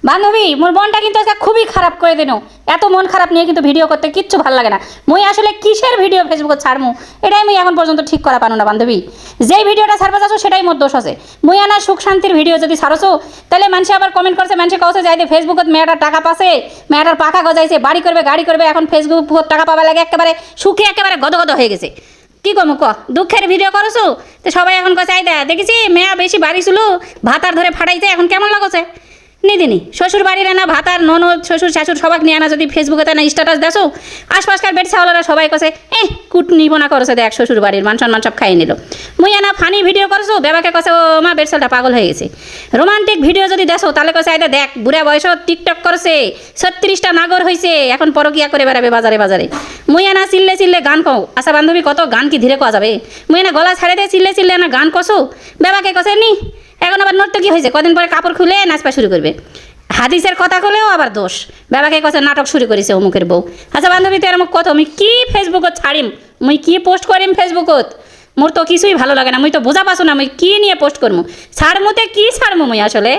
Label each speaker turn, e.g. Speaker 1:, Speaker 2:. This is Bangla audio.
Speaker 1: বান্ধবী মোর মনটা কিন্তু আজকে খুবই খারাপ করে দিন। এত মন খারাপ নিয়ে কিন্তু ভিডিও করতে কিচ্ছু ভালো লাগে না। মুই আসলে কিসের ভিডিও ফেসবুকে ছাড়মু এটাই মুই এখন পর্যন্ত ঠিক করা পানো না বান্ধবী। যেই ভিডিওটা ছাড়বা যাচ্ছ সেটাই মোর দোষ আছে। মুই আনা সুখ শান্তির ভিডিও যদি ছাড়ছো তাহলে মানুষে আবার কমেন্ট করছে, মানুষে কছে যাইতে ফেসবুকত মেয়েটার টাকা পাছে, মেয়েটার পাখা গজাইছে, বাড়ি করবে গাড়ি করবে, এখন ফেসবুক টাকা পাওয়া লাগে একেবারে সুখে একেবারে গদগদ হয়ে গেছে। কি কমু ক, দুঃখের ভিডিও করছো তো সবাই এখন কছে আই দা দেখেছি মেয়া বেশি বাড়ি ছিল, ভাতার ধরে ফাটাইছে, এখন কেমন লাগছে নিদিনি শ্বশুর বাড়ির না ভাতার ননদ শ্বশুর শাশুর সবাক নিয়ে আনা যদি ফেসবুকে না স্ট্যাটাস দেখো আশপাশকার বেড ছাওয়ালারা সবাই কছে কুট নিবনা করেছে দেখ শ্বশুর বাড়ির মান সম্মান সব খাইয়ে নিল। মুই আনা ফানি ভিডিও করছো বেবাকে কছে ও মা বেডসালটা পাগল হয়ে গেছে। রোমান্টিক ভিডিও যদি দেখো তাহলে কছে আইদা দেখ বুড়া বয়স টিকটক করছে, 36টা নাগর হয়েছে, এখন পরকিয়া করে বেড়াবে বাজারে বাজারে। মুই আনা চিল্লে চিল্লে গান কও। আচ্ছা বান্ধবী কত গান কি ধীরে কোয়া যাবে? মুই আনা গলা ছাড়ে দিয়ে চিল্লে চিল্লে না গান কছো, বেবাকে কছে নি এখন আবার নড়তে কি হয়েছে, কদিন পরে কাপড় খুলে নাচপা শুরু করবে। হাদিসের কথা হলেও আবার দোষ, বাবাকে কাছে নাটক শুরু করেছে অমুকের বউ। আচ্ছা বান্ধবী তো এরকম কত মুই কি ফেসবুকত ছাড়িম, মুই কি পোস্ট করিম ফেসবুকত? মোর তো কিছুই ভালো লাগে না, মুই তো বোঝা পাছো না মুই কি নিয়ে পোস্ট করবো, ছাড়মুতে কি ছাড়মু মুই আসলে।